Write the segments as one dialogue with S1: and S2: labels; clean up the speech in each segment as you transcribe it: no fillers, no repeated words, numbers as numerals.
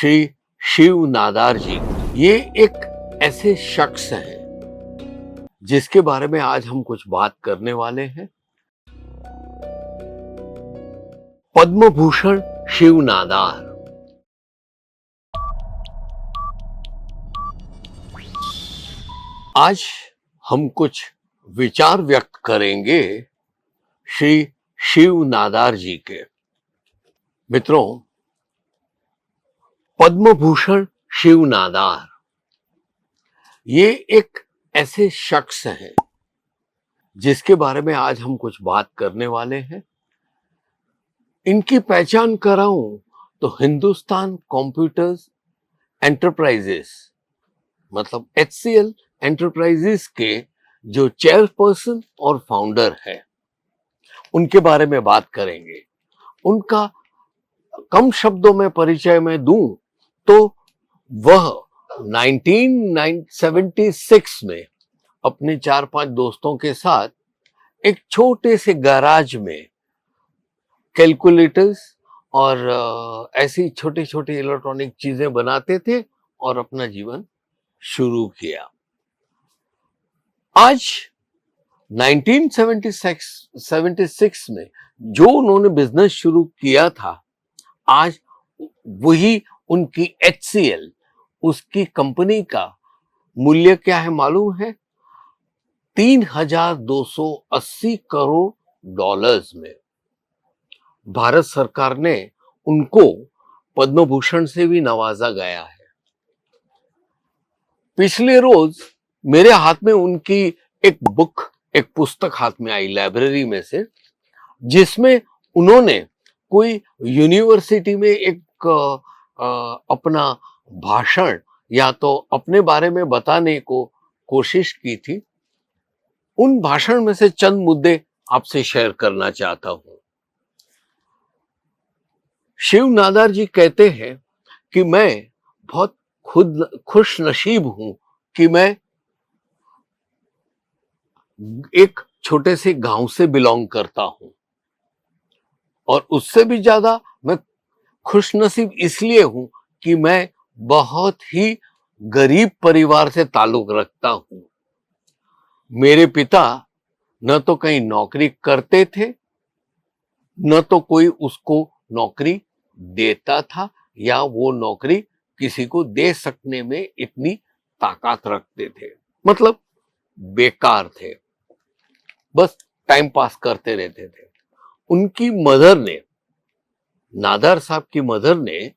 S1: श्री शिव नादार जी। ये एक ऐसे शख्स हैं जिसके बारे में आज हम कुछ बात करने वाले हैं। पद्म भूषण शिव नादार। आज हम कुछ विचार व्यक्त करेंगे श्री शिव नादार जी के। मित्रों, पद्म भूषण शिव नादार ये एक ऐसे शख्स हैं जिसके बारे में आज हम कुछ बात करने वाले हैं। इनकी पहचान कराऊं तो हिंदुस्तान कंप्यूटर्स एंटरप्राइजेस मतलब HCL एंटरप्राइजेस के जो चेयरपर्सन और फाउंडर है उनके बारे में बात करेंगे। उनका कम शब्दों में परिचय मैं दूं तो वह 1976 में अपने 4-5 दोस्तों के साथ एक छोटे से गैराज में कैलकुलेटर्स और ऐसी छोटी छोटी इलेक्ट्रॉनिक चीजें बनाते थे और अपना जीवन शुरू किया। आज 1976 में जो उन्होंने बिजनेस शुरू किया था, आज वही उनकी HCL उसकी कंपनी का मूल्य क्या है मालूम है? 3,280 करोड़ डॉलर्स में। भारत सरकार ने उनको पद्म भूषण से भी नवाजा गया है। पिछले रोज मेरे हाथ में उनकी एक पुस्तक हाथ में आई लाइब्रेरी में से, जिसमें उन्होंने कोई यूनिवर्सिटी में एक अपना भाषण या तो अपने बारे में बताने को कोशिश की थी। उन भाषण में से चंद मुद्दे आपसे शेयर करना चाहता हूं। शिव नादार जी कहते हैं कि मैं बहुत खुश नसीब हूं कि मैं एक छोटे से गांव से बिलोंग करता हूं, और उससे भी ज्यादा मैं खुश नसीब इसलिए हूं कि मैं बहुत ही गरीब परिवार से ताल्लुक रखता हूं। मेरे पिता न तो कहीं नौकरी करते थे, न तो कोई उसको नौकरी देता था, या वो नौकरी किसी को दे सकने में इतनी ताकत रखते थे। मतलब बेकार थे, बस टाइम पास करते रहते थे। उनकी मदर ने, नादार साहब की मदर ने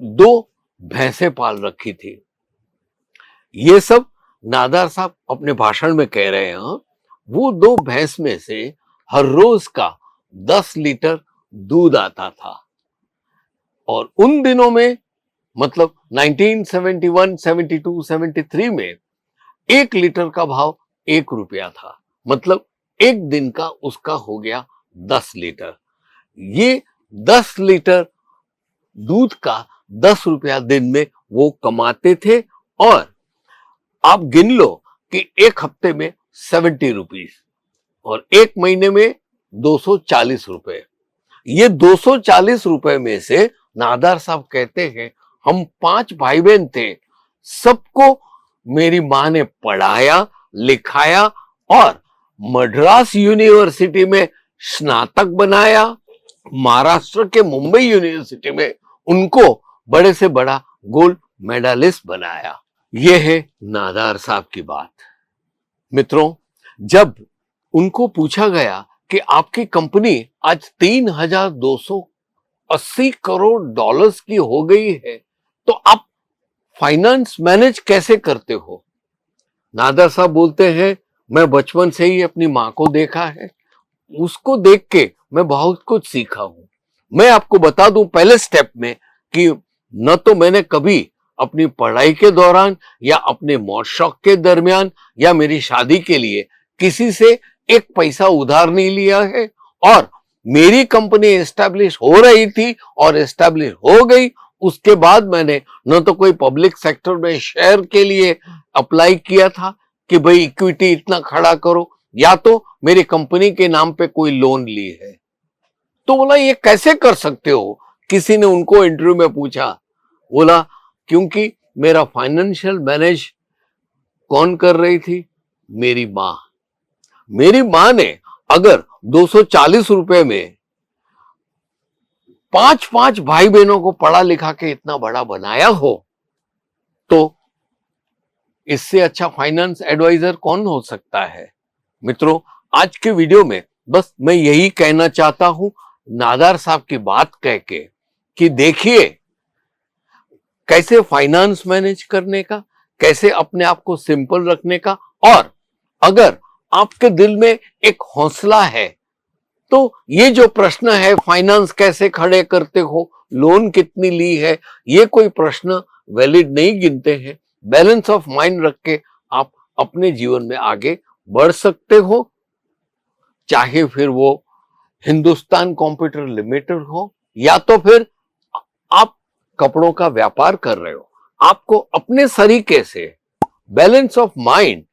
S1: 2 भैंसें पाल रखी थी। ये सब नादार साहब अपने भाषण में कह रहे हैं। वो 2 भैंस में से हर रोज का 10 लीटर दूध आता था, और उन दिनों में मतलब 1971, 72, 73 में 1 लीटर का भाव 1 रुपया था। मतलब एक दिन का उसका हो गया 10 लीटर। ये 10 लीटर दूध का 10 रुपया दिन में वो कमाते थे, और आप गिन लो कि एक हफ्ते में 70 रुपीस और एक महीने में 240 रुपए। ये 240 रुपए में से नादार साहब कहते हैं हम 5 भाई बहन थे, सबको मेरी मां ने पढ़ाया लिखाया और मद्रास यूनिवर्सिटी में स्नातक बनाया। महाराष्ट्र के मुंबई यूनिवर्सिटी में उनको बड़े से बड़ा गोल्ड मेडलिस्ट बनाया। यह है नादार साहब की बात। मित्रों, जब उनको पूछा गया कि आपकी कंपनी आज 3,280 करोड़ डॉलर्स की हो गई है, तो आप फाइनेंस मैनेज कैसे करते हो? नादार साहब बोलते हैं मैं बचपन से ही अपनी मां को देखा है, उसको देख के मैं बहुत कुछ सीखा हूं। मैं आपको बता दूं पहले स्टेप में कि न तो मैंने कभी अपनी पढ़ाई के दौरान या अपने मौज शौक के दरमियान या मेरी शादी के लिए किसी से एक पैसा उधार नहीं लिया है, और मेरी कंपनी एस्टैब्लिश हो रही थी और एस्टैब्लिश हो गई, उसके बाद मैंने न तो कोई पब्लिक सेक्टर में शेयर के लिए अप्लाई किया था कि भाई इक्विटी इतना खड़ा करो, या तो मेरी कंपनी के नाम पे कोई लोन ली है। तो बोला ये कैसे कर सकते हो? किसी ने उनको इंटरव्यू में पूछा। बोला क्योंकि मेरा फाइनेंशियल मैनेज कौन कर रही थी? मेरी मां। मेरी मां ने अगर 240 रुपए में 5 भाई बहनों को पढ़ा लिखा के इतना बड़ा बनाया हो, तो इससे अच्छा फाइनेंस एडवाइजर कौन हो सकता है? मित्रों, आज के वीडियो में बस मैं यही कहना चाहता हूं, नादार साहब की बात कह के, कि देखिए कैसे फाइनेंस मैनेज करने का, कैसे अपने आप को सिंपल रखने का। और अगर आपके दिल में एक हौसला है तो ये जो प्रश्न है, फाइनेंस कैसे खड़े करते हो, लोन कितनी ली है, ये कोई प्रश्न वैलिड नहीं गिनते हैं। बैलेंस ऑफ माइंड रख के आप अपने जीवन में आगे बढ़ सकते हो, चाहे फिर वो हिंदुस्तान कंप्यूटर लिमिटेड हो या तो फिर आप कपड़ों का व्यापार कर रहे हो। आपको अपने तरीके से बैलेंस ऑफ माइंड,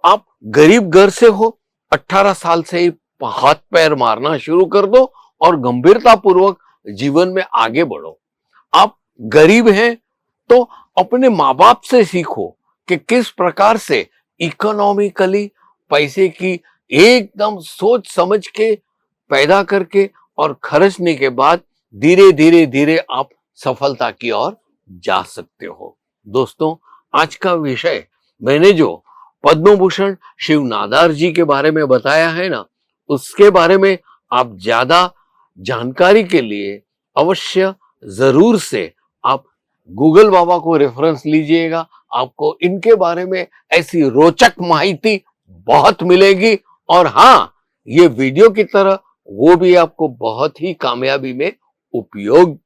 S1: आप गरीब घर से हो, 18 साल से ही हाथ पैर मारना शुरू कर दो और गंभीरता पूर्वक जीवन में आगे बढ़ो। आप गरीब हैं तो अपने माँ बाप से सीखो कि किस प्रकार से इकोनॉमिकली पैसे की एकदम सोच समझ के पैदा करके और खर्चने के बाद धीरे धीरे धीरे आप सफलता की ओर जा सकते हो। दोस्तों, आज का विषय मैंने जो पद्म भूषण शिव नादार जी के बारे में बताया है ना, उसके बारे में आप ज्यादा जानकारी के लिए अवश्य जरूर से आप गूगल बाबा को रेफरेंस लीजिएगा। आपको इनके बारे में ऐसी रोचक माहिती बहुत मिलेगी। और हाँ, ये वीडियो की तरह वो भी आपको बहुत ही कामयाबी में उपयोग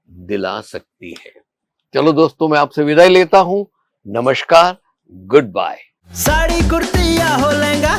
S1: दिला सकती है। चलो दोस्तों, मैं आपसे विदाई लेता हूं। नमस्कार, गुड बाय।
S2: साड़ी कुर्ती या हो लहंगा,